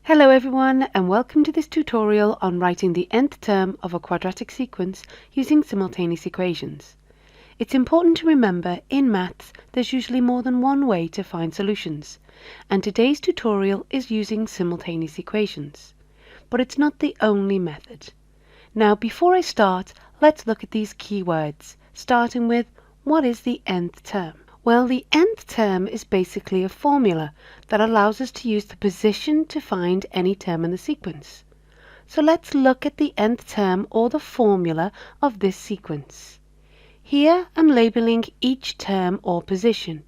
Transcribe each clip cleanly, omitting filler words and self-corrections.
Hello everyone, and welcome to this tutorial on writing the nth term of a quadratic sequence using simultaneous equations. It's important to remember in maths there's usually more than one way to find solutions, and today's tutorial is using simultaneous equations. But it's not the only method. Now before I start, let's look at these key words, starting with what is the nth term? Well, the nth term is basically a formula that allows us to use the position to find any term in the sequence. So let's look at the nth term or the formula of this sequence. Here I'm labeling each term or position.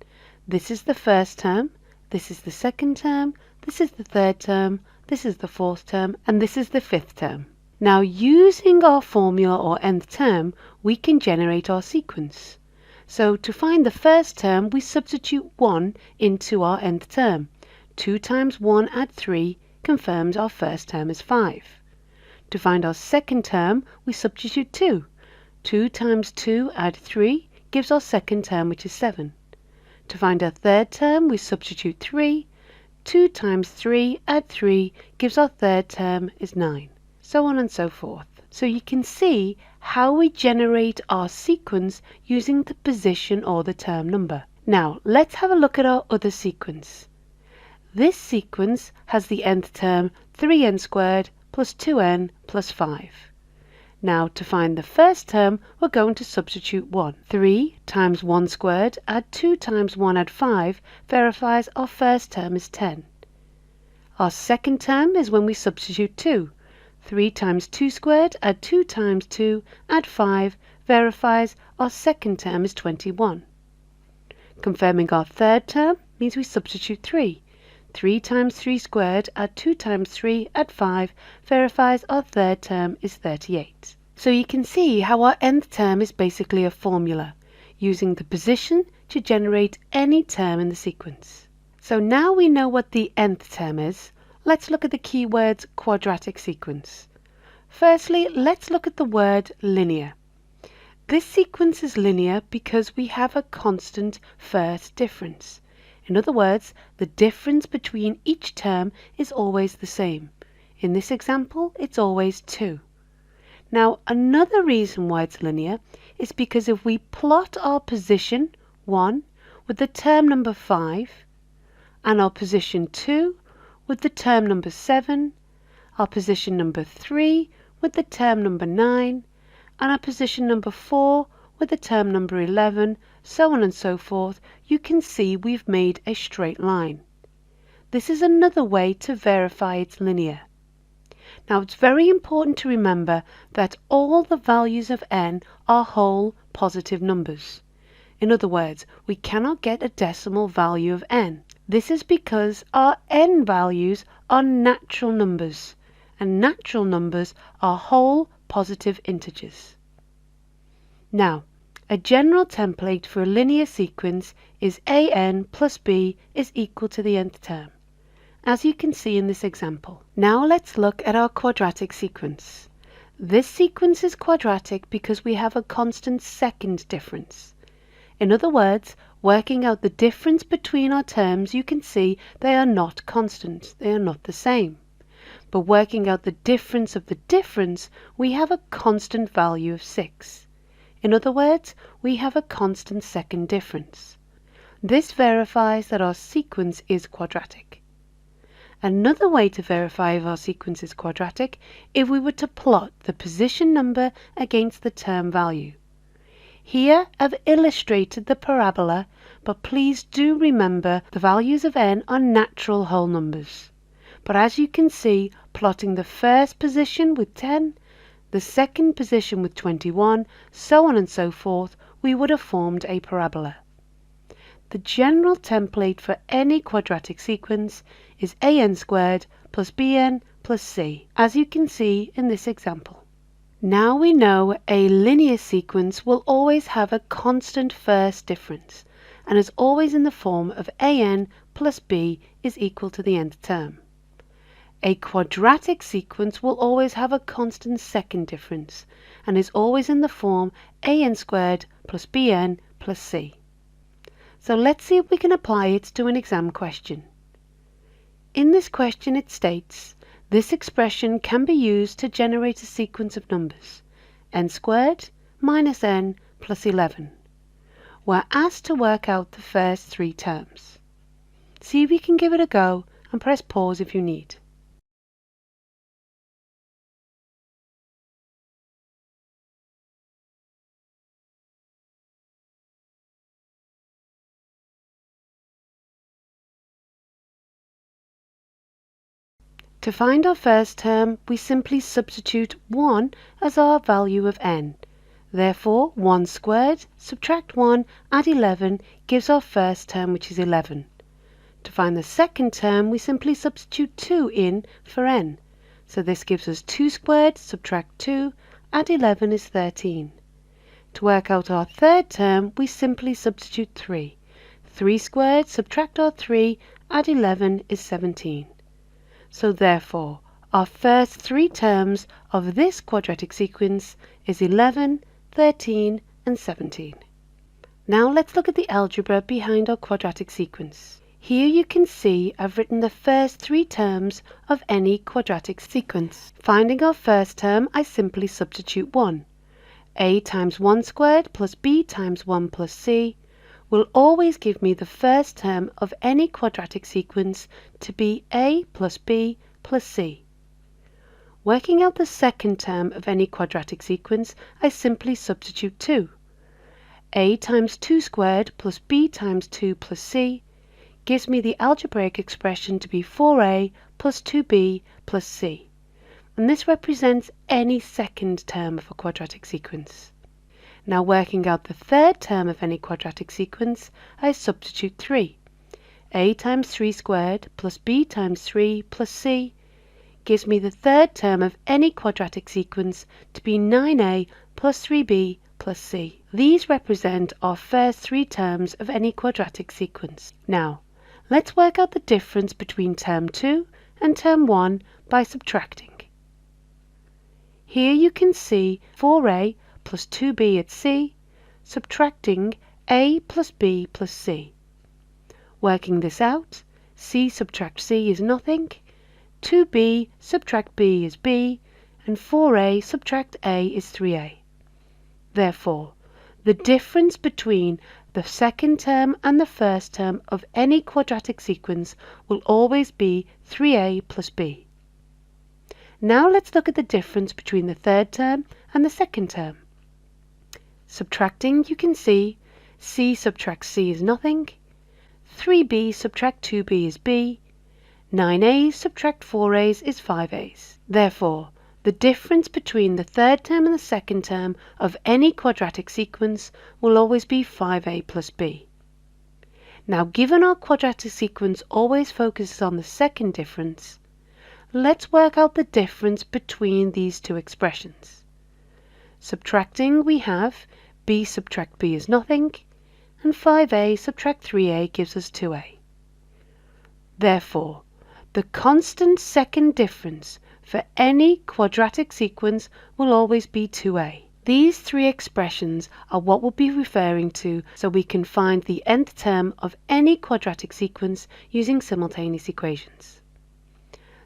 This is the first term, this is the second term, this is the third term, this is the fourth term, and this is the fifth term. Now using our formula or nth term, we can generate our sequence. So to find the first term, we substitute 1 into our nth term. 2 times 1 add 3 confirms our first term is 5. To find our second term, we substitute 2. 2 times 2 add 3 gives our second term, which is 7. To find our third term, we substitute 3. 2 times 3 add 3 gives our third term is 9. So on and so forth. So you can see how we generate our sequence using the position or the term number. Now let's have a look at our other sequence. This sequence has the nth term 3n squared plus 2n plus 5. Now to find the first term, we're going to substitute 1. 3 times 1 squared add 2 times 1 add 5 verifies our first term is 10. Our second term is when we substitute 2. 3 times 2 squared add 2 times 2 add 5 verifies our second term is 21. Confirming our third term means we substitute 3. 3 times 3 squared add 2 times 3 add 5 verifies our third term is 38. So you can see how our nth term is basically a formula, using the position to generate any term in the sequence. So now we know what the nth term is. Let's look at the keywords quadratic sequence. Firstly, let's look at the word linear. This sequence is linear because we have a constant first difference. In other words, the difference between each term is always the same. In this example, it's always 2. Now, another reason why it's linear is because if we plot our position 1 with the term number 5 and our position 2 with the term number 7, our position number 3 with the term number 9, and our position number 4 with the term number 11, so on and so forth, you can see we've made a straight line. This is another way to verify it's linear. Now it's very important to remember that all the values of n are whole positive numbers. In other words, we cannot get a decimal value of n. This is because our n values are natural numbers, and natural numbers are whole positive integers. Now, a general template for a linear sequence is an plus b is equal to the nth term, as you can see in this example. Now let's look at our quadratic sequence. This sequence is quadratic because we have a constant second difference. In other words, working out the difference between our terms, you can see they are not constant, they are not the same. But working out the difference of the difference, we have a constant value of 6. In other words, we have a constant second difference. This verifies that our sequence is quadratic. Another way to verify if our sequence is quadratic, if we were to plot the position number against the term value. Here I've illustrated the parabola, but please do remember the values of n are natural whole numbers. But as you can see, plotting the first position with 10, the second position with 21, so on and so forth, we would have formed a parabola. The general template for any quadratic sequence is an squared plus bn plus c, as you can see in this example. Now we know a linear sequence will always have a constant first difference and is always in the form of an plus b is equal to the nth term. A quadratic sequence will always have a constant second difference and is always in the form an squared plus bn plus c. So let's see if we can apply it to an exam question. In this question it states, this expression can be used to generate a sequence of numbers, n squared minus n plus 11. We're asked to work out the first three terms. See if you can give it a go and press pause if you need. To find our first term, we simply substitute 1 as our value of n. Therefore, 1 squared, subtract 1, add 11 gives our first term, which is 11. To find the second term, we simply substitute 2 in for n. So this gives us 2 squared, subtract 2, add 11 is 13. To work out our third term, we simply substitute 3. 3 squared, subtract our 3, add 11 is 17. So therefore, our first three terms of this quadratic sequence is 11, 13 and 17. Now let's look at the algebra behind our quadratic sequence. Here you can see I've written the first three terms of any quadratic sequence. Finding our first term, I simply substitute 1. A times 1 squared plus b times 1 plus c will always give me the first term of any quadratic sequence to be a plus b plus c. Working out the second term of any quadratic sequence, I simply substitute 2. A times 2 squared plus b times 2 plus c gives me the algebraic expression to be 4a plus 2b plus c. And this represents any second term of a quadratic sequence. Now working out the third term of any quadratic sequence, I substitute 3. A times 3 squared plus b times 3 plus c gives me the third term of any quadratic sequence to be 9a plus 3b plus c. These represent our first three terms of any quadratic sequence. Now, let's work out the difference between term 2 and term 1 by subtracting. Here you can see 4a plus 2b at c, subtracting a plus b plus c. Working this out, c subtract c is nothing, 2b subtract b is b, and 4a subtract a is 3a. Therefore, the difference between the second term and the first term of any quadratic sequence will always be 3a plus b. Now let's look at the difference between the third term and the second term. Subtracting, you can see c subtract c is nothing, 3b subtract 2b is b, 9a's subtract 4a's is 5a's. Therefore, the difference between the third term and the second term of any quadratic sequence will always be 5a plus b. Now, given our quadratic sequence always focuses on the second difference, let's work out the difference between these two expressions. Subtracting, we have b subtract b is nothing, and 5a subtract 3a gives us 2a. Therefore, the constant second difference for any quadratic sequence will always be 2a. These three expressions are what we'll be referring to so we can find the nth term of any quadratic sequence using simultaneous equations.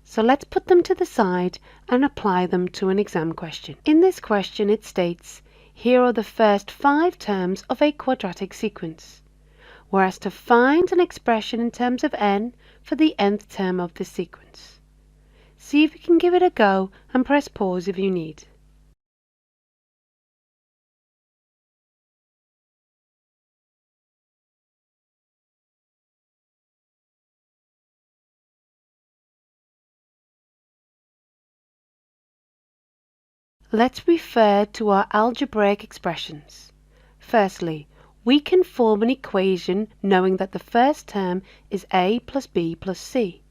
So let's put them to the side and apply them to an exam question. In this question it states, here are the first 5 terms of a quadratic sequence. We're asked to find an expression in terms of n for the nth term of this sequence. See if you can give it a go and press pause if you need. Let's refer to our algebraic expressions. Firstly, we can form an equation knowing that the first term is a plus b plus c.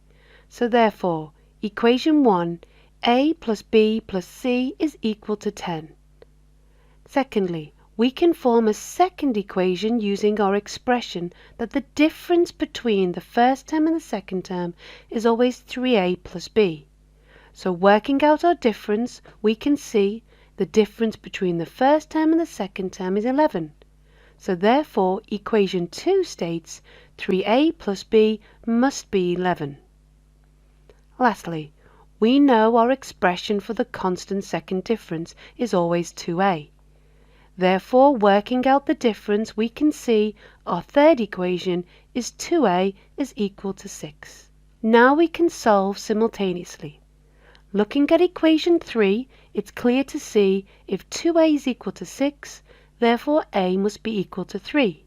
So therefore, equation 1, a plus b plus c is equal to 10. Secondly, we can form a second equation using our expression that the difference between the first term and the second term is always 3a plus b. So working out our difference, we can see the difference between the first term and the second term is 11. So therefore, equation 2 states 3a plus b must be 11. Lastly, we know our expression for the constant second difference is always 2a. Therefore, working out the difference, we can see our third equation is 2a is equal to 6. Now we can solve simultaneously. Looking at equation 3, it's clear to see if 2a is equal to 6, therefore a must be equal to 3.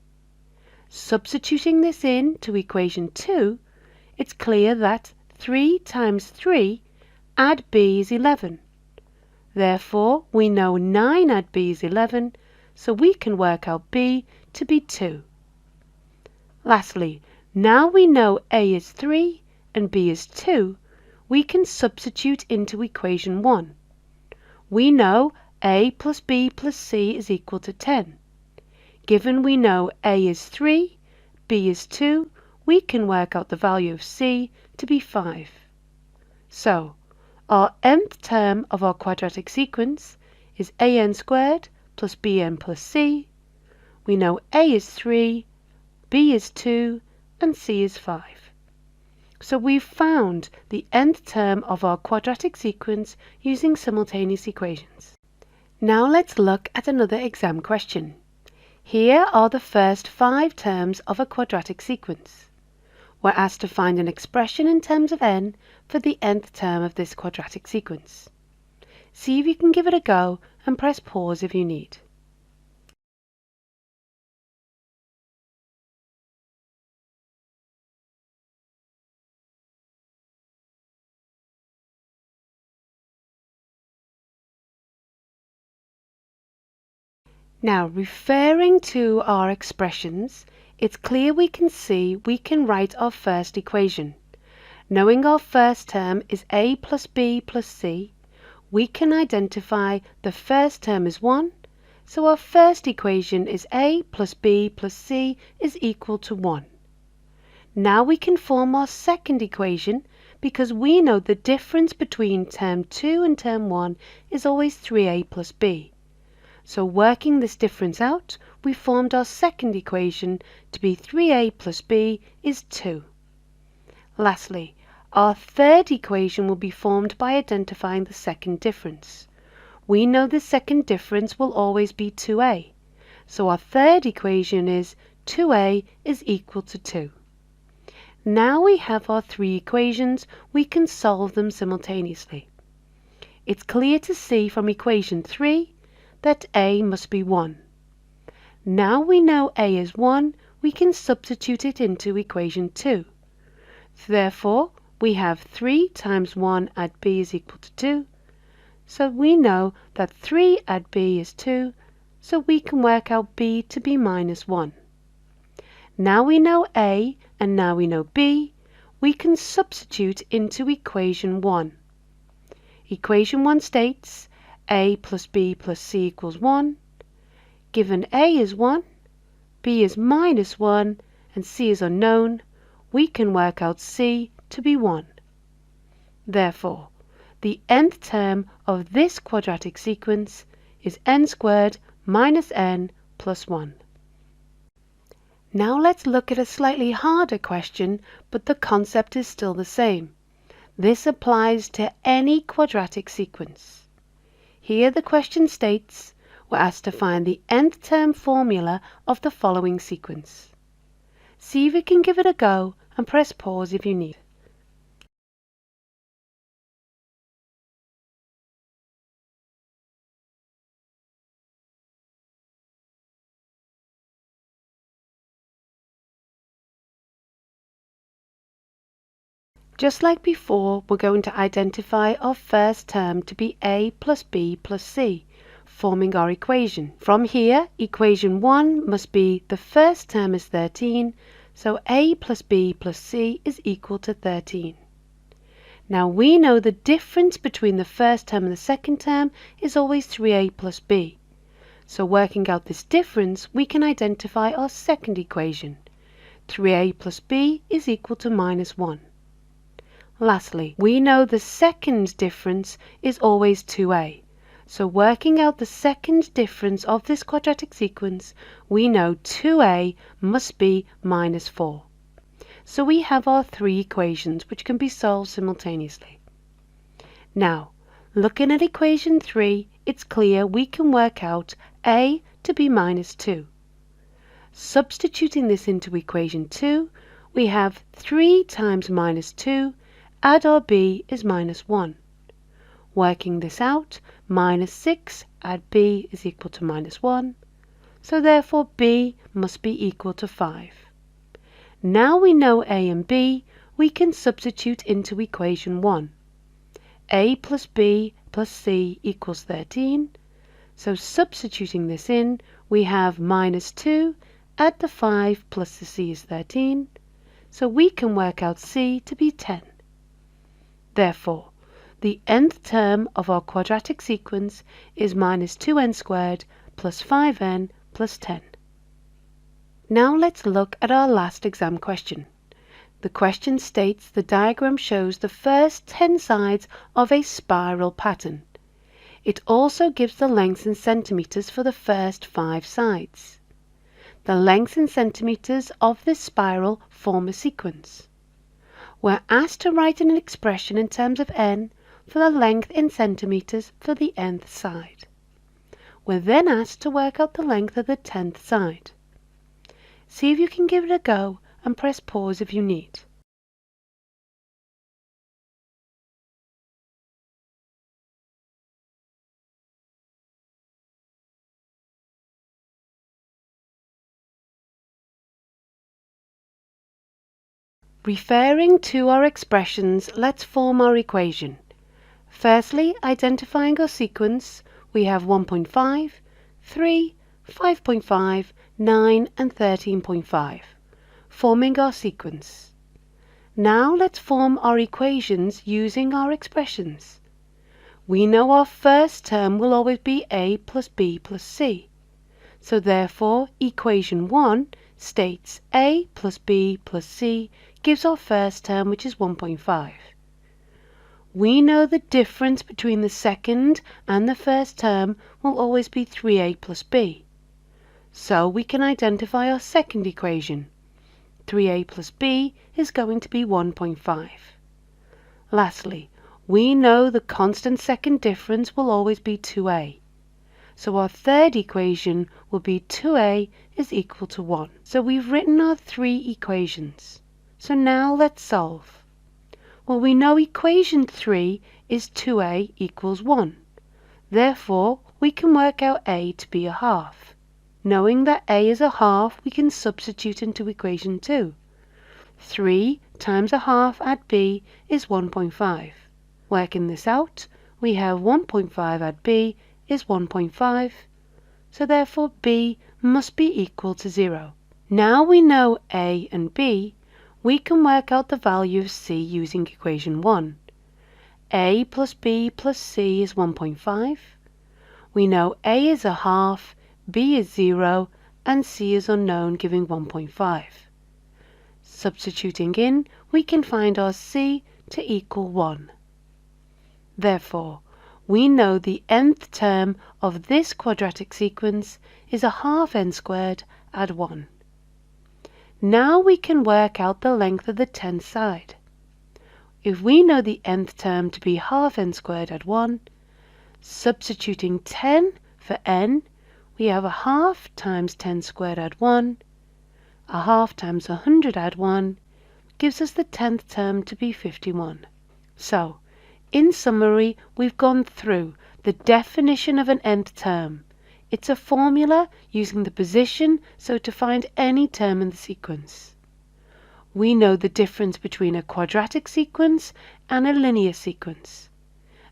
Substituting this in to equation 2, it's clear that 3 times 3 add b is 11. Therefore, we know 9 add b is 11, so we can work out b to be 2. Lastly, now we know a is 3 and b is 2, we can substitute into equation 1. We know a plus b plus c is equal to 10. Given we know a is 3, b is 2, we can work out the value of c to be 5. So, our nth term of our quadratic sequence is an squared plus bn plus c. We know a is 3, b is 2, and c is 5. So we've found the nth term of our quadratic sequence using simultaneous equations. Now let's look at another exam question. Here are the first 5 terms of a quadratic sequence. We're asked to find an expression in terms of n for the nth term of this quadratic sequence. See if you can give it a go and press pause if you need. Now, referring to our expressions, it's clear we can see we can write our first equation. Knowing our first term is a plus b plus c, we can identify the first term as 1, so our first equation is a plus b plus c is equal to 1. Now we can form our second equation because we know the difference between term 2 and term 1 is always 3a plus b. So working this difference out, we formed our second equation to be 3a plus b is 2. Lastly, our third equation will be formed by identifying the second difference. We know the second difference will always be 2a. So our third equation is 2a is equal to 2. Now we have our 3 equations, we can solve them simultaneously. It's clear to see from equation 3 that a must be 1. Now we know a is 1, we can substitute it into equation 2. Therefore, we have 3 times 1 add b is equal to 2. So we know that 3 add b is 2, so we can work out b to be minus 1. Now we know a and now we know b, we can substitute into equation 1. Equation 1 states a plus b plus c equals 1. Given a is 1, b is minus 1, and c is unknown, we can work out c to be 1. Therefore, the nth term of this quadratic sequence is n squared minus n plus 1. Now let's look at a slightly harder question, but the concept is still the same. This applies to any quadratic sequence. Here the question states, we're asked to find the nth term formula of the following sequence. See if you can give it a go and press pause if you need. Just like before, we're going to identify our first term to be a plus b plus c, forming our equation. From here, equation 1 must be the first term is 13, so a plus b plus c is equal to 13. Now we know the difference between the first term and the second term is always 3a plus b. So working out this difference, we can identify our second equation. 3a plus b is equal to minus 1. Lastly, we know the second difference is always 2a. So working out the second difference of this quadratic sequence, we know 2a must be minus 4. So we have our three equations which can be solved simultaneously. Now, looking at equation 3, it's clear we can work out a to be minus 2. Substituting this into equation 2, we have 3 times minus 2, add our b is minus 1. Working this out, minus 6 add b is equal to minus 1. So therefore b must be equal to 5. Now we know a and b, we can substitute into equation 1. A plus b plus c equals 13. So substituting this in, we have minus 2, add the 5 plus the c is 13. So we can work out c to be 10. Therefore, the nth term of our quadratic sequence is minus 2n squared plus 5n plus 10. Now let's look at our last exam question. The question states the diagram shows the first 10 sides of a spiral pattern. It also gives the lengths in centimeters for the first 5 sides. The lengths in centimeters of this spiral form a sequence. We're asked to write an expression in terms of n for the length in centimeters for the nth side. We're then asked to work out the length of the 10th side. See if you can give it a go and press pause if you need. Referring to our expressions, let's form our equation. Firstly, identifying our sequence, we have 1.5, 3, 5.5, 9 and 13.5, forming our sequence. Now let's form our equations using our expressions. We know our first term will always be a plus b plus c. So therefore, equation 1 states a plus b plus c gives our first term, which is 1.5. We know the difference between the second and the first term will always be 3a plus b. So we can identify our second equation. 3a plus b is going to be 1.5. Lastly, we know the constant second difference will always be 2a. So our third equation will be 2a is equal to 1. So we've written our three equations. So now let's solve. Well, we know equation 3 is 2a equals 1. Therefore, we can work out a to be a half. Knowing that a is a half, we can substitute into equation 2. 3 times a half at b is 1.5. Working this out, we have 1.5 at b is 1.5. So therefore, b must be equal to 0. Now we know a and b, we can work out the value of c using equation 1. A plus b plus c is 1.5. We know a is a half, b is 0, and c is unknown, giving 1.5. Substituting in, we can find our c to equal 1. Therefore, we know the nth term of this quadratic sequence is a half n squared add 1. Now we can work out the length of the 10th side. If we know the nth term to be half n squared add 1, substituting 10 for n, we have a half times 10 squared add 1, a half times 100 add 1, gives us the 10th term to be 51. So, in summary, we've gone through the definition of an nth term. It's a formula using the position so to find any term in the sequence. We know the difference between a quadratic sequence and a linear sequence.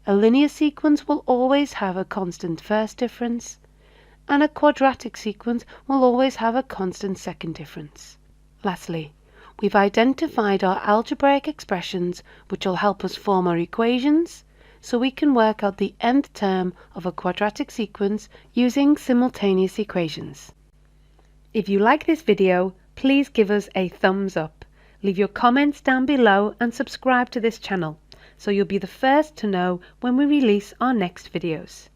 A linear sequence will always have a constant first difference, and a quadratic sequence will always have a constant second difference. Lastly, we've identified our algebraic expressions which will help us form our equations, so we can work out the nth term of a quadratic sequence using simultaneous equations. If you like this video, please give us a thumbs up. Leave your comments down below and subscribe to this channel, so you'll be the first to know when we release our next videos.